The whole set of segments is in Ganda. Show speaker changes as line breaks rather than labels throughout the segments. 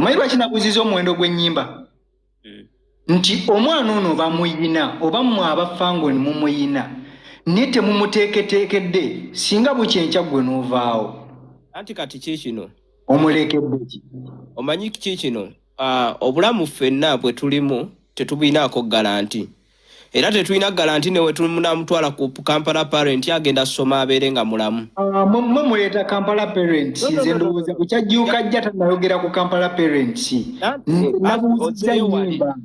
omayirwa kinabuziza omuwendo gw'ennyimba nti omwana ono bamuyina oba mmwe abafangoni mumuyina naye temumuteeketeekedde singa bukyenkya gwe n'ovaawo
anti kati kikino
omulekedde ki
omanyi kikino obulamu ffenna bwe tulimu tetubinaako garanti era tetulina garanti newe tumunamutwala ku Kampala parent agenda ssoma abeere nga mulamu
mwe muleeta Kampala parents nze ndowooza bukyajjuuka ajja tanayogera ku Kampala parents nabuuzizza nnyimba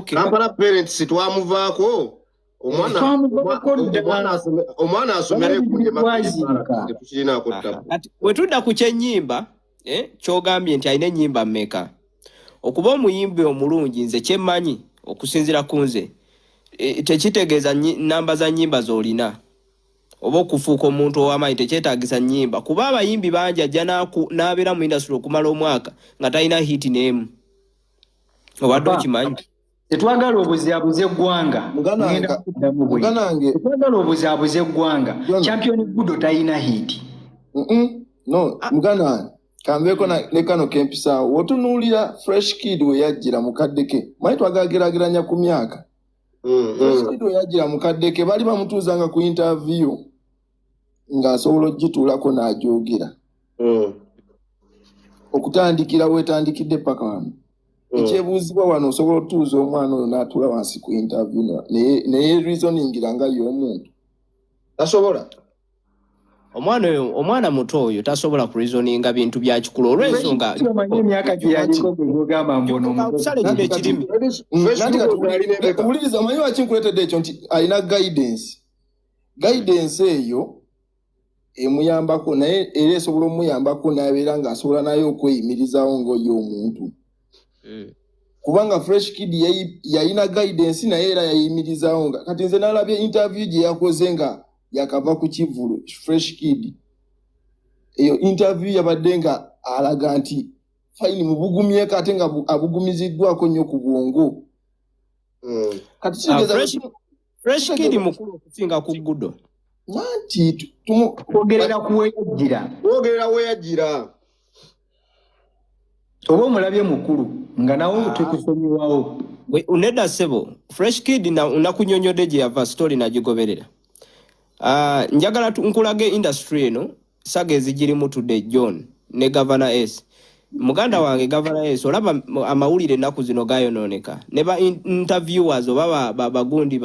Kampala parents twamuvaako omwana asomere
bwe tudda ku kyennyimba kyogambye nti alina ennyimba mmeka okuba omuyimbi omulungi nze kyemmanyi okusinziira ku nze tekitegeeza namba za nnyimba z'olina oba okufuuka omuntu ow'amaanyi tekyetaagisa nnyimba kuba abayimbi bangi ajja n'abeera mu industry okumala omwaka nga talina hiti n'emu obadde okimanyi
tetwagala obuzaabuze eggwanga tetwagala obuzaabuze eggwanga champion gudo talina hiti
no mugana kambeeko ne kano kempisa wotunuulira fresh kid we yajjira mu kadde ke manyi twagagerageranya ku myaka fresh kid we yajjira mu kadde ke bali bamutuuzanga ku interview ng'asobola ogituulako n'ajoogera okutandikira weetandikidde paka wano ekyebuuzibwa wano osobola otuuza omwana oyo n'atuula wansi ku interview naye reasoningira nga y'omuntu tasobola
omwana muto oyo tasobola ku reasoninga bintu bya kikulu olw'ensonga
emyaka gye yaliko gwe gogamba
mbonomusale kino ekirimi
owuliriza omanyi waki nkuleetedde ekyo nti alina guidance eyo emuyambako naye era esobola omuyambako n'abeera ng'asobola naye okweyimirizawo ng'oyo omuntu kubanga fresh kid yayina guidance naye era yayimirizawo kati nze nalabye interview gye yakoze nga yakava ku Kivulu fresh kid eyo interview yabadde nga alaga nti fine mubugumyeko ate nga abugumiziddwako nnyo ku bwongo kati
fresh kid mukulu okusinga ku Gudo
nanti
twogerera weyagira oba omulabye mukulu nga nawo tekusomyewawo
nedda ssebo fresh kid nakunyonyodde gye yava story nagigoberera njagala nkulage industry eno saga ezigirimu tudde John ne Governor S muganda wange Governor S olaba amawulire ennaku zino gayonooneka ne ba interviewers oba bagundi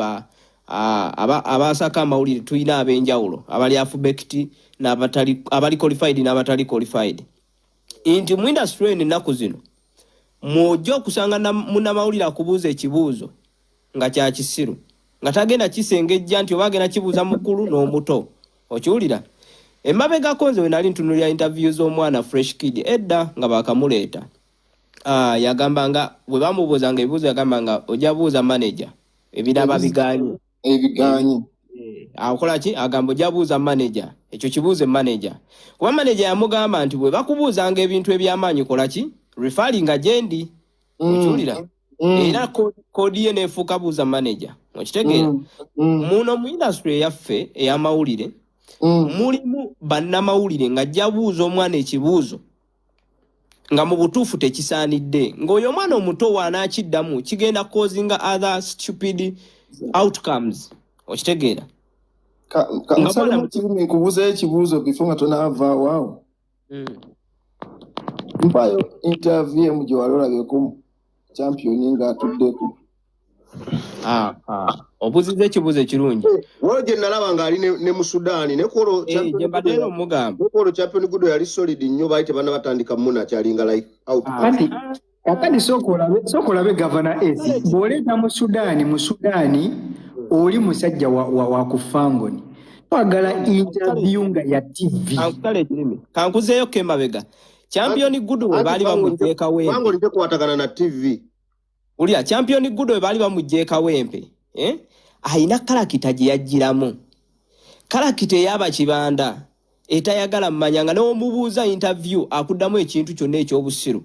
abasaka amawulire tulina ab'enjawulo abali affubekiti abali qualified n'abatali qualified inti mu industry eno ennaku zino mwojja okusanga munnamawulire akubuuza ekibuuzo nga kya kisiru nga tagenda kisengejja nti oba agenda kibuuza mukulu n'omuto okiwulira emabegako nze we nali ntunulira interview z'omwana fresh kid edda nga bakamuleeta yagamba nga bwe bamubuuzanga ebibuuzo yagamba nga ojja buuza manager ebiraba biganyi akola ki agamba ojja buuza manager ekyo kibuuze manager kuba manager yamugamba nti bwe bakubuuzanga ebintu eby'amaanyi kola ki referring agendi okiwulira era kodi ye neefuuka buuza manager okitegeera muno mu industry eyaffe ey'amawulire mulimu bannamawulire ng'ajja buuza omwana ekibuuzo nga mu butuufu tekisaanidde ng'oyo omwana omuto waanaakiddamu kigenda causinga other stupid outcomes okitegeera
nkubuuzayo ekibuuzo bifo nga tonaavaawo awo mpayo interview emu gye wali olabyeku champion ng'atuddeko
obuziza ekibuuzo ekirungi
waliwo gye nalaba ng'ali ne mu Sudaani nekolo champion gudo yali solid nnyo baali tebannabatandika muna kyalinga like out
kakati sooka olabe Governor S bw'oleeta mu Sudaani oli musajja wa ku Fangone twagala interview nga ya TV
kankuzeeyo kemabega champion gudo we baali bamugjeeka wempe
Fangone tekwatagana na TV
ulya champion gudo we baali bamugjeeka wempe ayina kalakita gye yajjiramu kalakita eyaba kibanda etayagala mmanyanga n'omubuuza interview akuddamu ekintu kyonna ekyobusiru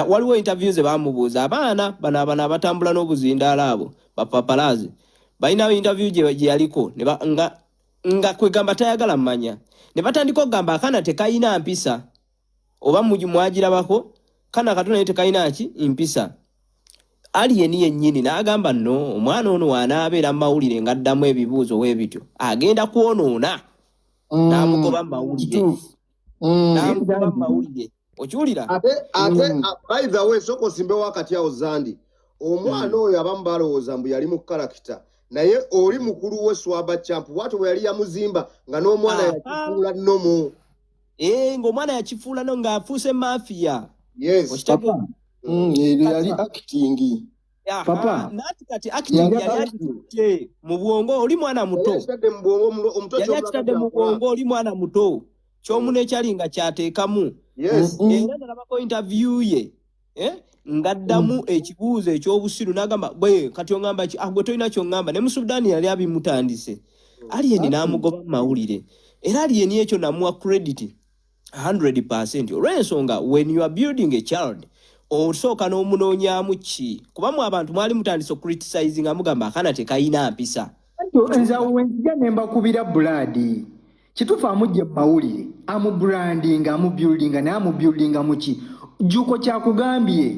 waliwo interview ze bamubuuza abaana bano abatambula n'obuzindaala abo bapapalazi balinawo interview gye yaliko nga kwegamba tayagala mmanya ne batandika okugamba akaana tekayina mpisa oba mwagirabako kana katona yete kainachi impisa alien yennyini n'agamba no omwana ono wanaabeera mawulire ngaddamu ebibuuzo webityo agenda kuonoona n'amugoba mawulire n'amugoba mawulire okiwulira
ate by the way soko simbe wakati awo zandi omwana oyo abamu balowooza mbu yali mu karakita naye oli mukulu we swaba champ watu bwe yali yamuzimba nga n'omwana yakifuula nnomo
ng'omwana yakifuula no ng'afuuse mafiya
yes
yali acting
papa nati kati acting yali akitute mu bwongo oli mwana muto yali akitadde mu bwongo oli mwana muto ky'omuna ekyalinga kyateekamu era nalabako interview ye ngaddamu ekibuuzo ekyobusiru n'agamba bwe kati ongamba ki gwe tolina kyongamba ne Musudani yali abimutandise aliyeni n'amugoba mawulire era aliyeni ekyo namuwa credit 100% olw'ensonga when you are building a child osooka n'omunoonyaamu ki kubamu abantu mwali mutandise criticizing amugamba akana tekayina mpisa
nza wenzija ne mbakubira buladi kituufu amugye mawulire amubrandinga amubuildinga naye amubuildinga muki Juuko kyakugambye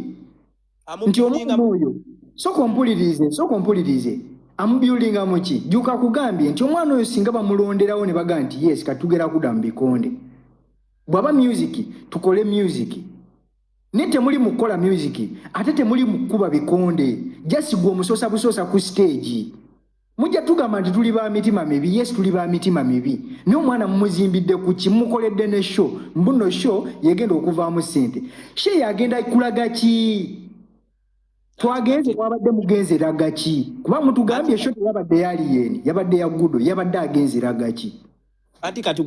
nti omwana oyo soko mpulirize amubuildinga muki Juuko akugambye nti omwana oyo singa bamulonderawo ne baga nti yes katugera kuda mu bikonde bwaba music tukole music ne temuli mukola music ate temuli mukuba bikonde just gwe omusosa busosa ku stage mujja tugamba nti tuli ba mitima mibi yes tuli ba mitima mibi niyo mwana mumuzimbidde ku kimukoledde ne show mbuno show yegenda okuvaamu sente she yagenda kulaga ki twagenze kwabadde mugenze raga ki kuba mutugambye show yabadde alien yabadde ya gudo yabadde agenze raga ki
kati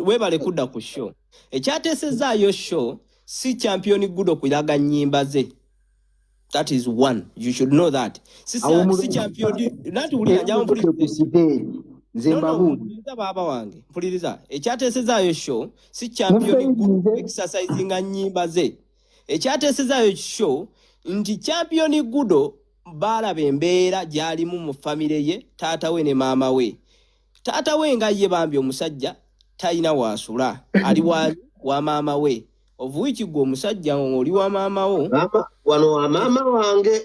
webale kudda ku show ekyateesezaayo show si champion gudo kulaga nnyimba ze. That is one. You should know that. Si champion nati uli anjawo mpuliriza. Mpuliriza baba wange. Mpuliriza. Ekyateesezaayo show si champion gudo exercising nnyimba ze. Ekyateesezaayo show nti champion gudo balaba embeera gyalimu mu family ye taata we ne maama we. Taata we nga ye bambi omusajja tayina waasula. Ali wa maama we. Ovuichi gwo musajja oli wa maama wo.
Wano wa maama wange.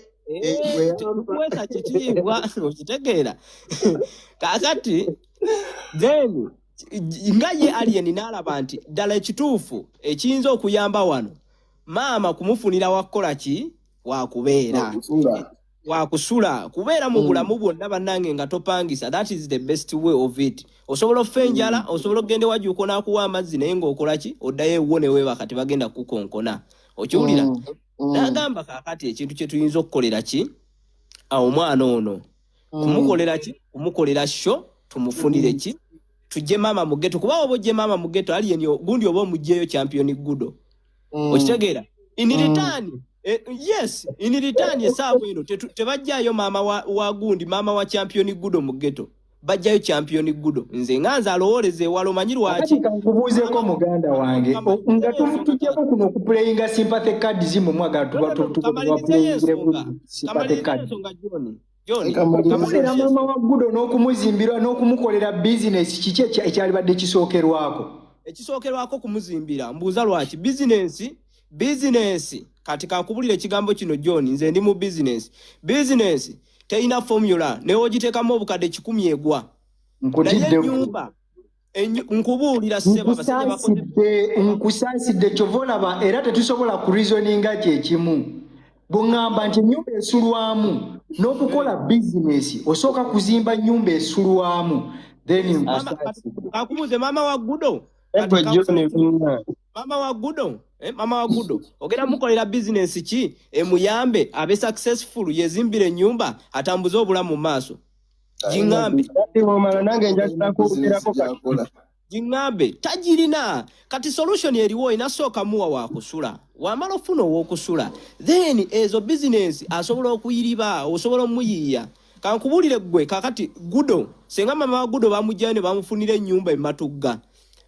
Weta kitiibwa okitegeera. Kakati then nga ye alien n'alaba nti ddala ekituufu ekiyinza okuyamba wano maama kumufunira wakola ki wakubeera wakusula kubeera mu bulamu bwonna bannange nga topangisa. That is the best way of it. Osobola ofenjala osobola ogende wajuuko n'akuwa amazzi naye ng'okola ki oddayo ewuwo ne weeba kati bagenda kukonkona okiwulira. N'agamba kaakati ekintu kye tuyinza okukolera ki omwana ono kumukolera ki kumukolera sho tumufunire ki tujje maama mu ghetto kuba oba ojje maama mu ghetto aliyeni gundi oba omugjeyo champion gudo okitegeera in return. Yes, in return esaawa eno tebajjayo maama wa gundi maama wa champion gudo mu ghetto bajjayo champion gudo nze nganza alowooleze walo manyi lwaki
kankubuuzeeko muganda wange nga tujjako kuno okuplayinga sympathy card zimu mwaga tukamulira maama wa gudo n'okumuzimbirwa n'okumukolera bizinesi kiki ekyalibadde
ekisookerwako kumuzimbira mbuuza lwaki bizinesi kati kankubulira ekigambo kino John nze ndi mu business teina formula ne ogiteekamu obukadde 10 egwa naye nyumba nkubuulira seba basajja bakoze
nkusaasidde kyovolaba era tetusobola ku reasoninga kyekimu bw'ŋŋamba nti ennyumba esulwamu n'okukola bizinesi osooka kuzimba nyumba esulwamu then
akubuuze maama wa gudo mama wa gudo ogera mukolera business ki emuyambe abe successful yezimbire ennyumba atambuze obulamu mu maaso jingambe tajirina kati solution eriwo inasooka muwa wakusula wamala ofuna ow'okusula then ezo business asobola okuyiriba osobola omuyiiya kankubulire gwe kakati gudo senga mama wa gudo bamujjane bamufunira ennyumba ematugga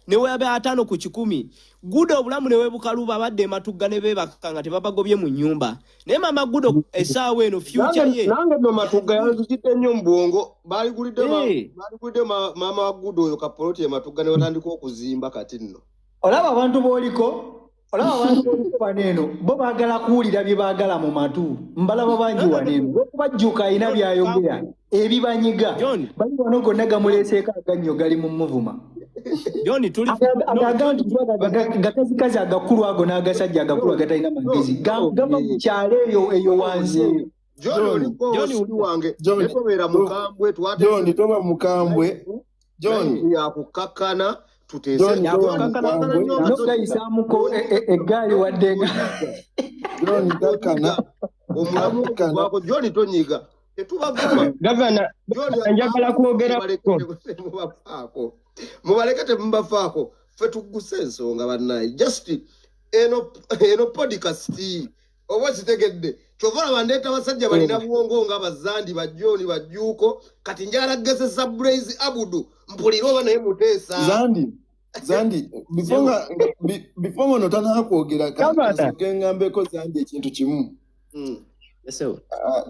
newe abe 5 ku 10 gudo obulamu newe bukaluba abadde ematugga ne bebakanga tebabagobye mu nyumba naye mama gudo esaawa eno future ye
nange no matugga yazijidde nnyo mbongo baligulidde mama wa gudo oyo kapoloti ematugga ne batandika okuzimba kati nno
olaba abantu booliko Olaba abantu baneno bo baagala kuwulira bye baagala mu matu mbalaba bangi waneno okubajjuka ayina byayogera ebibanyiga bali wano gonna gamuleeseeko agannyo gali mu muvuma gatazikazi agakulu ago n'agasajja agakulu agatalina magezi gava mu kyalo eyo wansi
John toba mukambwe John yakukakkana
tuteeseisamuko eggaali waddenga
John kakkana omwako John tonyiga
Gavana njagala kwogerako
mubaleke temubafaako ffe tugguse ensonga bannaye just eno podcast oba kitegedde kyova bandeeta abasajja balina bwongo nga bazandi bajoni bajuuko kati njala gezesa Blaze Abudu mpulira oba naye muteesa zandi before no tana kwogera kanke ngambeko zandi ekintu kimu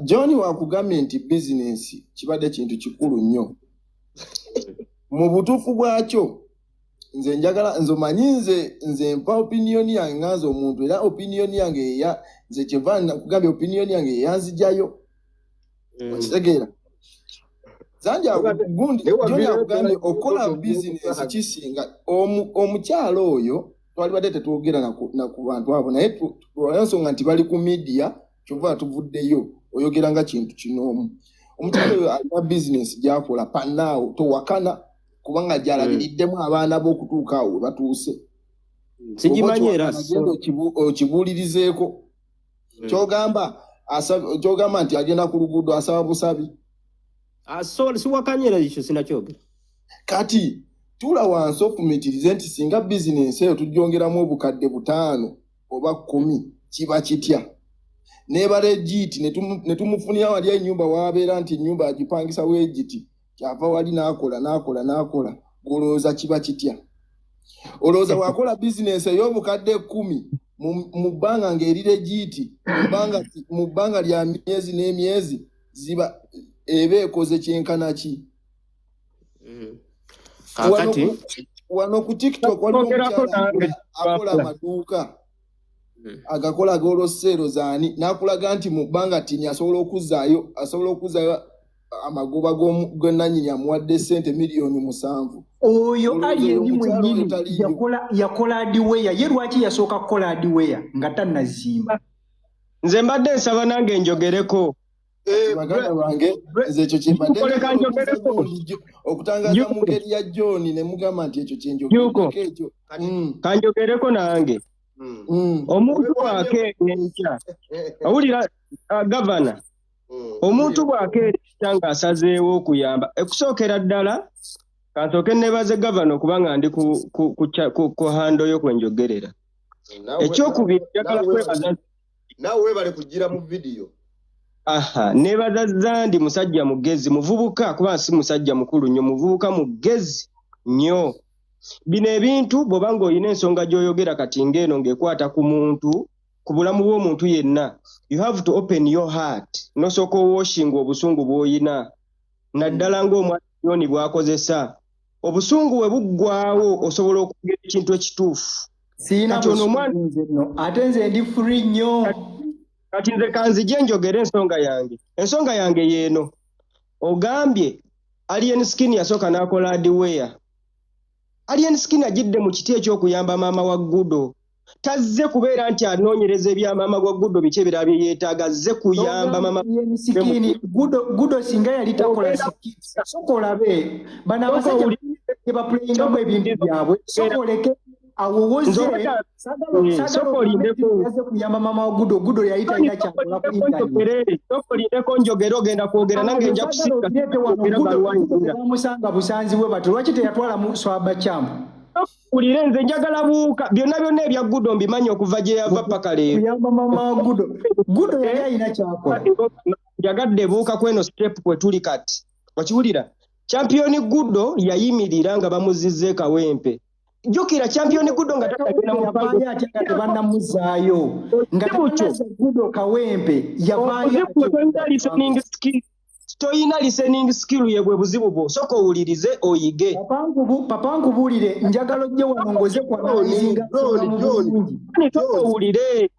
John wa kugambye nti business kibadde kintu kikulu nnyo mu butuufu bwakyo nze njagala nzomanyi nze mpa opinion yange ngaza omuntu era opinion yange ya nze kyevana kugambye opinion yange yanzijayo okitegeera zanja gundi John akugambye okola business kisinga omukyalo oyo twali badde tetwogera na ku bantu abo naye twayonsonga nti bali ku media kyova tuvuddeyo oyogera nga kintu kino omukyalo oyo alina business gyakola panaawo towakana kubanga jalabiriddemu abaana b'okutuuka awo batuuse
sigimanyera
okibuulirizeeko kyogamba nti agenda ku luguudo asaba busabi
siwakanyera ekyo sinakyogera
kati tula wansi ofumitirize nti singa bizinensi eyo tujongeramu obukadde 5 oba 10 kiba kitya nebala egiiti ne tumufunira wali ennyumba wabeera nti ennyumba agipangisa weegiti kyava wali n'akola golooza kiba kitya olowooza wakola bizinensi ey'obukadde 10 mu bbanga ng'erira egiiti mu bbanga lya myezi n'emyezi ziba eba ekoze kyenkana ki wano ku TikTok waliwo omukyala akola amaduuka agakola g'olosero zaani n'akulaga nti mu bbanga tini asobola okuzaayo amagoba g'ennannyini amuwadde ssente miliyoni 7
oyo aliyeni mwennyini yakola adiweya ye lwaki yasooka kukola adiweya nga tannazimba
nze mbadde nsaba nange njogereko
baganda bange nze ekyo kyembadde okutangaza mu ngeri ya John ne mugamba nti ekyo kyenjogereko ekyo
kanjogereko nange omuntu bwakeenkya awulira gavana omuntu bwakeenkya ng'asazeewo okuyamba okusookera ddala kansooke nebaze gavana okubanga ndi ku hando yo kwenjogerera ekyokubiri njagala kwebaza
naawe webale kugira mu vidiyo
nebaza zandi musajja mugezi muvubuka kuba si musajja mukulu nnyo muvubuka mugezi nnyo bino ebintu bw'obanga olina ensonga gy'oyogera kati ng'eno ng'ekwata ku muntu ku bulamu bw'omuntu yenna you have to open your heart nosooka owoshinga obusungu bw'oyina naddala ng'omwani bw'akozesa obusungu we buggwawo osobola okwogera ekintu ekituufu
ate nze ndi free nnyo
kati nze kanzije njogera ensonga yange yeeno ogambye Alien Skin yasooka n'akola hardware Alien Skin agidde mu kiti eky'okuyamba maama wa Gudo tazze kubeera nti anoonyereza ebya maama wa Gudo biki ebirala bye yeetaaga azze kuyamba maama
Skin Gudo singa yali takola Skin sokola be bana abasajja bapuleyingamu ebintu byabwe sokoleke awowoze kuyamba mama wa Gudo yali talina kyakola ku internet
sokolindeko njogera ogenda kwogera nange nja kusika
bamusanga busanzi bwe bato lwaki teyatwala mu swaba champ
ulire nze njagala buuka byonna ebya Gudo mbimanyi okuva gye yava paka leero
kuyamba mama wa Gudo yali alina kyakola
njagadde buuka kweno step kwe tuli kati okiwulira champion Gudo yayimirira nga bamuzizze kawempe jukira champion Gudo nga tatagenda mu
banja ati katebanda muzaayo nga Gudo kawempe yavaayo
listening
toyina listening skill ye bwe buzibu bwo soko owulirize oyige
papa nkubulire njagala ojje wanongoze kwanazinga
soko owulire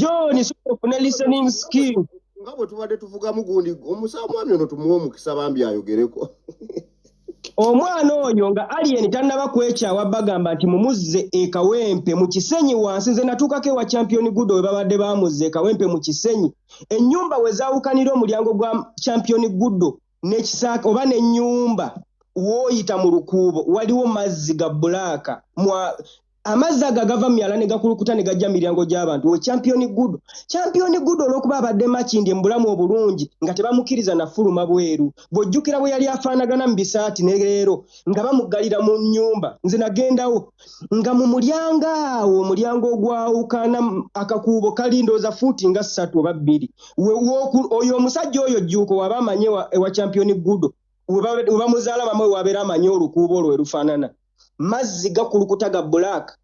John soko ofune listening skill
nga bwe tubadde tuvuga mugundi omusawo mwami ono tumuwe omukisa bambi ayogereko
omwana oyo nga alien tannaba kwekyawa bagamba nti mumuzze ekawempe mu kisenyi wansi nze natuukako ewa champion good we babadde bamuzze ekawempe mu kisenyi ennyumba we zaawukanira omulyango gwa champion good n'ekisaaka oba n'ennyumba wooyita mu lukuubo waliwo mazzi ga bbulaaka amazzi aga gava mu myala ne gakulukuta ne gajja miryango gy'abantu we champion good olw'okuba abadde makindi mu bulamu obulungi nga tebamukkiriza na fuluma bweru bw'ojjukira bwe yali afaanagana mu bisaati ne leero nga bamuggalira mu nnyumba nze nagendawo nga mu mulyango awo omulyango ogwawukana akakuubo kali ndooza fuuti nga 3 oba 2 oyo omusajja oyo Juuko waba amanye ewa champion good we bamuzaala bamwe wabeera amanye olukuubo olwo we lufaanana mazzi gakulukuta ga black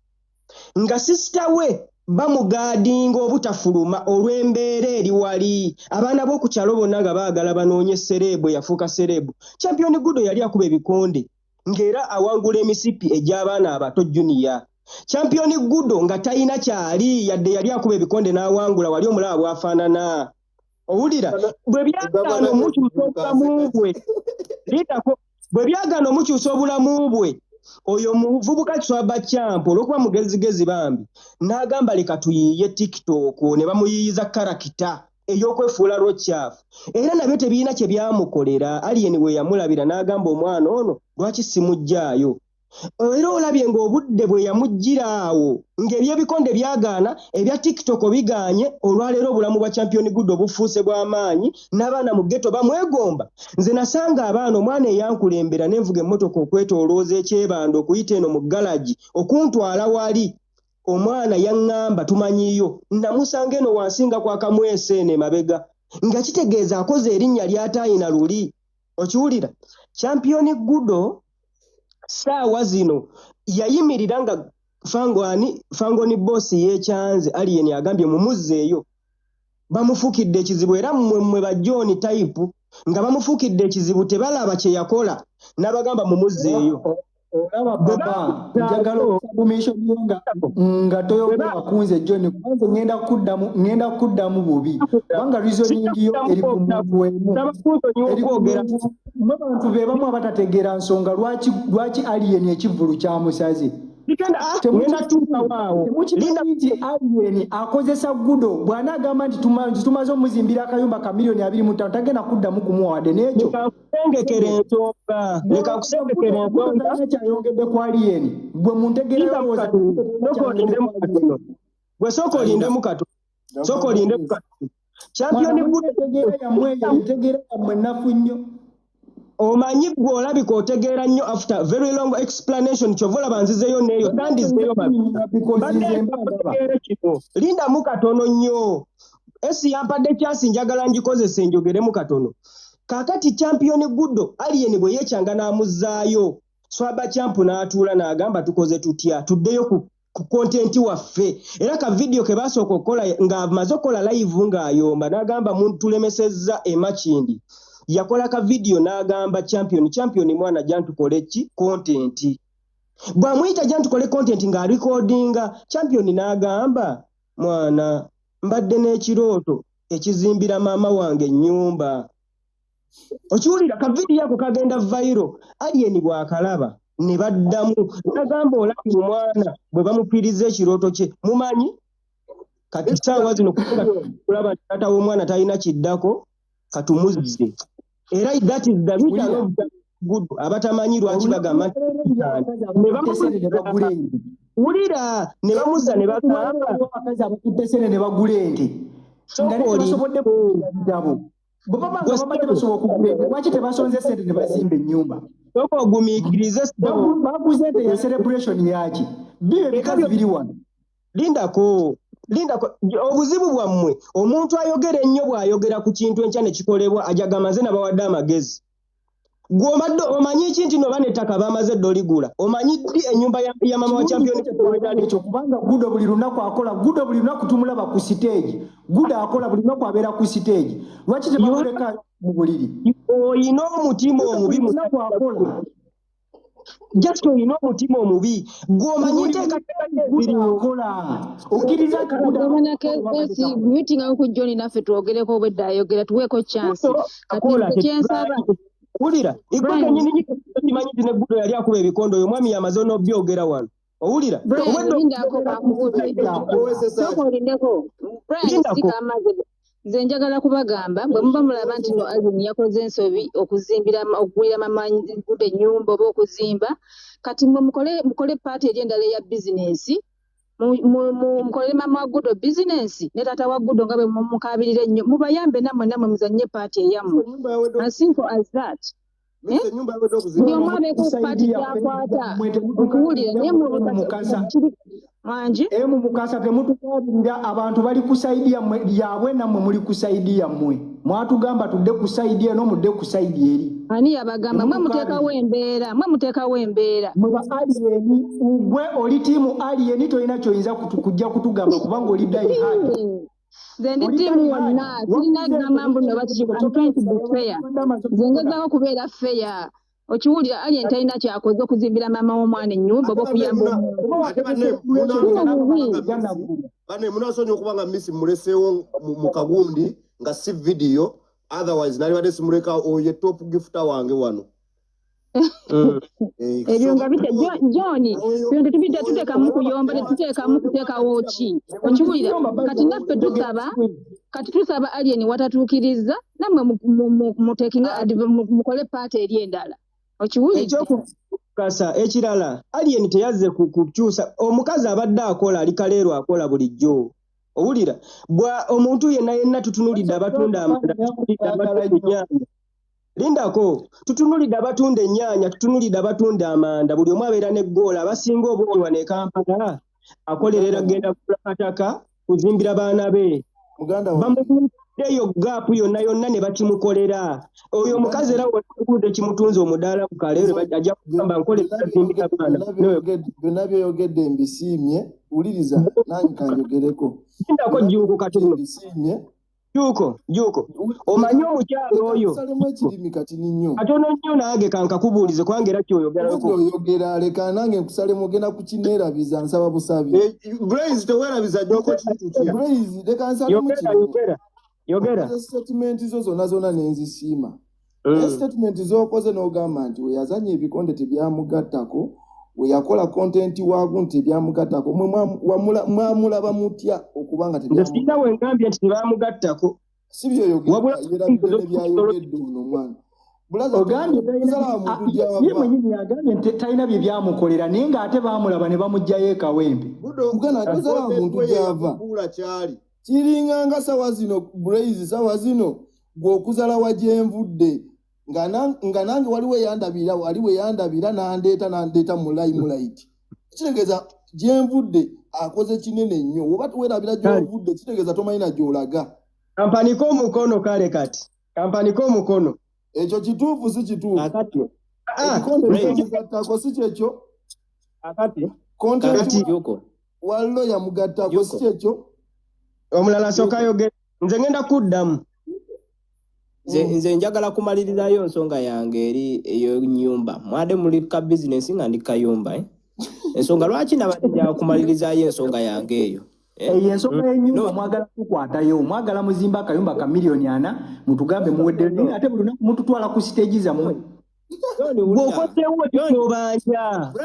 nga sister we bamugaadinga obutafuluma olw'embeera eri wali abaana b'okukyalo bonna nga baagala banoonye serebu yafuuka serebu champion good yali akuba ebikonde ng'era awangula emisipi egy'abaana abato junior champion good nga talina kyali yadde yali akuba ebikonde n'awangula wali omulaba bwafaanana owulira bwe byagaana omukyusa obulamu bwe liitako bwe byagaana omukyusa obulamu bwe oyo muvubuka Kiswaba Champ olwokuba mugezigezi bambi n'agamba leka tuyiye TikTok ne bamuyiyiza karakita ey'okwefuula Rochafu era nabyo tebiina kye byamukolera alien we yamulabira n'agamba omwana ono lwaki simujjaayo era olabye ng'obudde bwe yamujjira awo ng'ebyebikonde byagaana ebya TikTok biganye olwaleero obulamu bwa champion good obufuuse bw'amaanyi n'abaana mu ghetto bamwegomba nze nasanga abaana omwana eyankulembera n'envuga emmotoka okwetoolooza ekyebando okuyita eno mu galagi okuntwala wali omwana yaŋŋamba tumanyiyo namusanga eno wansinga kwakamwese eno emabega nga kitegeeza akoze erinnya ly'ataayina luli okiwulira champion good saawa zino yayimirira nga Fangone boss y'ekyanze alien agambye mumuzzeeyo bamufukidde ekizibu era mmwe ba John type nga bamufukidde ekizibu tebalaba kye yakola n'abagamba mumuzzeeyo
olaba baba njagala okumisha nga toyogera kunze John kwanza ngenda kuddamu bubi banga reasoning yo eri ku muntu wemu abantu be bamu abatategeera nsonga lwaki alien ekivulu kya musaze alien akozesa gudo bwana agamba nti tumaze omuzimbira akayumba ka milioni 25 tagenda kuddamu kumuwadde n'ekyo
leka kusengekera ensonga
kyayongedde ku alien bwe muntegeera
gwe soko olinde mu katono champion good
yamutegeera yammwe nnafu nnyo
omanyi gwe olabika otegeera nnyo after very long explanation kyovola banzizeyo neeyo tandizeyo kino lindamu katono nnyo esi yampadde kyasi njagala ngikozese njogeremu katono kakati champion good alien bwe yekyanga n'amuzzaayo Swaba Champ n'atuula n'agamba tukoze tutya tuddeyo ku content waffe era ka video ke basooka okukola nga amaze okukola live ng'ayomba n'agamba muntu tulemesezza emakindi yakola ka video n'agamba champion mwana jantukole ki content bw'amuyita jantukole content nga recordinga champion n'agamba mwana mbadde n'ekirooto ekizimbira maama wange ennyumba okiwulira ka video yako kagenda viral alien bw'akalaba ne baddamu n'agamba olabye omwana bwe bamupiriza ekirooto kye mumanyi kati saawa zino kulaba taata w'omwana talina kiddako katumuzze era that is the reason of good abatamanyi lwaki bagamba wulira ne bamuzza ne bagamba
abakazi abakutesene ne bagula ente nga nebasobodde kudabo bwebabanga basobola okugula ente lwaki tebasonze sente ne bazimba ennyumba
soko ogumiikirize
baguze ente ya celebration yaki bibe bikazi biri wano
lindako obuzibu bwammwe omuntu ayogera ennyo bw'ayogera ku kintu enkya ne kikolebwa ajagamaze n'abawadde amagezi gw'omadde omanyi kinti no banettaka bamaze doligula omanyi ennyumba ya mama wa champion
ekyo kubanga gudo buli lunaku akola buli lunaku tumulaba ku stage gudo akola buli lunaku abeera ku stage lwaki tebamuleka mubuliri
oyina omutima omubi
mutakola
just oyina omutima omubi gwomanyi
teekateekakola okkiriza
akabudaasi meeting ku John naffe twogereko obwedda ayogera tuweeko chance kati kyensaba
owulira igwe kenyini kimanyi ti ne Guvnor yali akuba ebikondo oyo omwami yamaze n'obyogera wano owulira
nze njagala kubagamba bwe muba mulaba nti no Alvin yakoze ensobi okugulira mamangude ennyumba oba okuzimba kati mwe mukole paati eri endala eya bizinensi mukolere mama wa Gudo bizinensi ne taata wa Gudo nga bwe mukabirira ennyo mubayambe nammwe muzannye paati eyammwe as simple as that buli omu abeeko paati gyakwata okuwulira naye Mwanji
mu mukasa temutukabirira abantu bali kusaidia yabwe nammwe muli kusaidia mmwe mwatugamba tudde kusaidia no mudde kusaidia eri
ani yabagamba mwe muteekawo embeera
mwe ba alien ugwe oli tiimu alien tolina kyoyinza kujja kutugamba kubanga oli dai hard
nze ndi tiimu wonna sirina gamba mbu no bakikiko trying to be fair nze ngezaako kubeera fair okiwulira alien talina kyakoze okuzimbira maama w'omwana ennyumba oba okuyamba
bane munasonyiwa okubanga misi muleseewo mu kagundi nga si video otherwise nali badde simuleka oye top gifta wange wano
ebyo nga bite John byo tubidde tuteekamu kuyomba tetuteekamu kuteekawo ki okiwulira kati tusaba alien watatuukiriza nammwe muteekinga mukole paati eri endala
kasa ekirala alien teyazze kukyusa omukazi abadde akola alikaleerwa akola bulijjo owulira bwa omuntu yenna tutunulidde abatunda amanda lindako tutunulidde abatunda ennyaanya tutunulidde abatunda amanda buli omu abeera n'eggoola abasinga obwonwa ne Kampala akolerera genda kula kataka kuzimbira baana be bamuddeyo gaapu yonna ne bakimukolera oyo omukazi era wekuudde kimutunza omudaala ku kaleero ajja kugamba nkolera zimbira baana
byonna byoyogedde mbisiimye wuliriza nange kanjogereko
lindako Juuko katuno Juuko omanyi omukyalo oyo
salemu ekirimi kati ninyo
katono nnyo nange kankakubuulize kubanga era
kyoyogera leka nange nkusalemu ogenda kukineerabiza nsaba busabi
Blaze teweerabiza Juuko
Blaze leka nsalemu
yogera
statement zo zonna nenzisiima statement z'okoze n'ogamba nti weyazanya ebikonde tebyamugattako weyakola content waagu nti tebyamugattako mwamulaba mutya okubanga
tebyamugattako wengambye nti tebyamugattako
si byoyogera byayogedde uno mwana
ye mwenyini yagambye nti talina bye byamukolera naye ng'ate baamulaba ne bamugjayo ekawempe
mugana tozala muntu gyava kiringa nga sawa zino Blaze sawa zino gw'okuzala wa gyenvudde nga nange waliwo yandabira nandeeta mulaiti kitegeeza gyenvudde akoze kinene nnyo oba tuwerabira gyovudde kitegeeza tomanyina gyolaga
kampaniko omukono kale kati kampaniko omukono
ekyo kituufu si kituufu mugattako si kyekyo wallo yamugattako si kyekyo
omulala soka yogera nze ngenda kuddamu
nze njagala kumalirizayo ensonga yange eri eyo nyumba mwade muli ka business nga ndi kayumba ensonga lwaki nabadde njagala kumalirizayo ensonga yange eyo
ensonga y'ennyumba mwagala kukwatayo mwagala muzimba akayumba ka miliyoni 4 mutugambe muwedde ate buli lunaku mututwala ku stage zammwe
bw'okozeewo kyobanja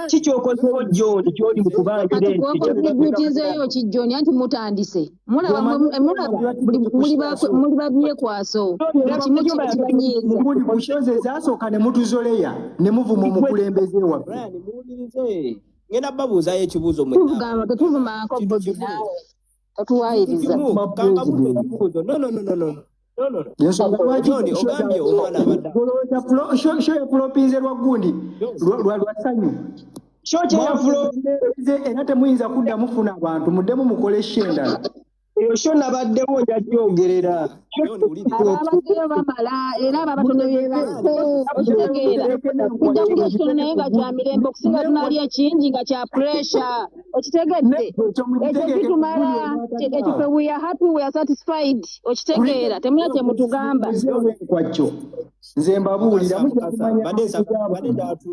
kikyokozeewo John kyoli mu kubanjira
entinzeeyo ki John anti mutandise mulaba muli babyekwaso kimu kibanyiiza
kushoze zasooka ne mutuzoleya ne muvuma omukulembeze waffe
ngenda babuuzayo ekibuuzo
tugamba tetuvumaako bobi naawe tatuwaayiriza
sho yapulopinze lwa gundi lwa ssanyu era temuyinza kudda mufuna abantu muddemu mukole shendala
Osho nabaddewo njagyogerera.
Ababaddeyo bamala era ababatono bye basse okitegeera. Kujja kugekitono naye nga kya mirembe okusinga tunaalya ekingi nga kya pressure. Okitegedde? Ekyo kitumala. Ekyo ffe we are happy, we are satisfied. Okitegeera? Temulina kye mutugamba.
Kwakyo. Nze mbabuulira
badde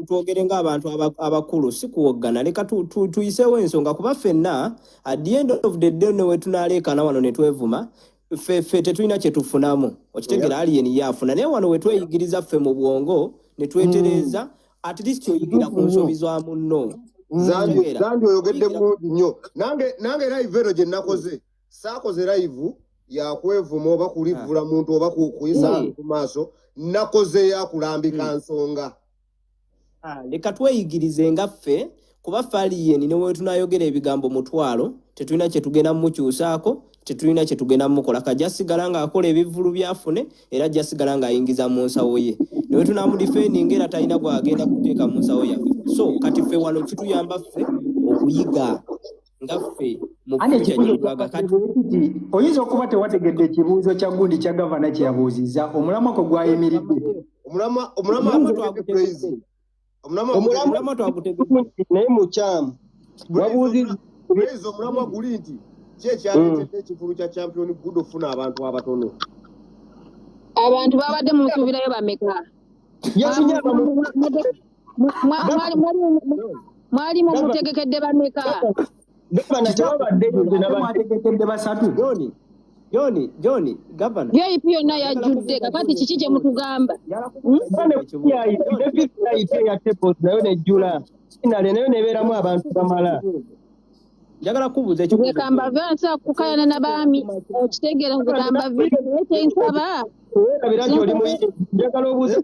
twogere ng'abantu abakulu si kuwoggana leka tuyiseewo ensonga kuba ffenna at the end of the day ne we tunaalekana wano ne twevuma ffe tetulina kye tufunamu okitegeera aliyeni yaafuna naye wano we tweyigiriza ffe mu bwongo ne twetereeza at least oyigira ku nsobi za munno.
Zandi oyogedde bulungi nnyo. Nange live eno gye nakoze saakoze live yakwevuma oba kulivula muntu oba kuyisa ku maaso. Nakoze ya kulambika nsonga.
Leka tweyigirize nga ffe kuba faliyeni ne we tunayogera ebigambo mutwalo tetulina kye tugenda mukyusaako tetulina kye tugenda mukola kajja sigala nga akola ebivulu byafune era ajja sigala nga ayingiza mu nsawo ye ne we tunamudifendinga era talina gwagenda kuteeka mu nsawo yaffe so kati ffe wano kituyamba ffe okuyiga nga ffe
oyinza okuba tewategedde ekibuuzo kya gundi kya gavana kye yabuuzizza omulamwa kwe gwayimiridde
omulamwa twagutegedde naye mukyamu wabuuzizza
omulamwa guli nti ki ekyaleetedde ekifulu kya champion good ofuna abantu abatono
abantu babadde mu nsuubirayo bameka mwalimu mutegekedde bameka
Johnny, governor.
VIP yonna yajjudde kakati kiki kye mutugamba?
nayo nejjula finale nayo nebeeramu abantu bamala.
Njagala kubuuza ekibuuzo.
Ngamba vansa kukayana na baami okitegeera ngamba kyensaba.
Njagala obuuze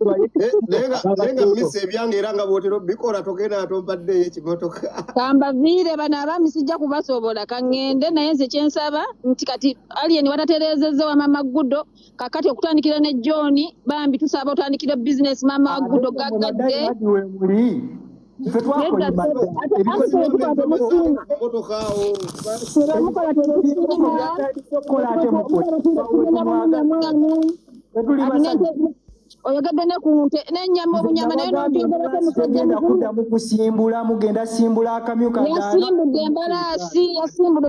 lenga mise ebyange era nga bwotero bikola togenda atompadde ekimotoka.
Kamba vire bana abaami sijja kubasobola kangende naye nze kyensaba nti kati aliyeni watatereezezza wa mama Gudo kakati okutandikira ne John bambi tusaba otandikira business mama Gudo gaggadde. Oyogadde ne kunte n'ennyama obunyama naye n'obyogera
musajja mugenda kusimbula mugenda simbula akamyu kaddaala
yasimbudde embalaasi yasimbudde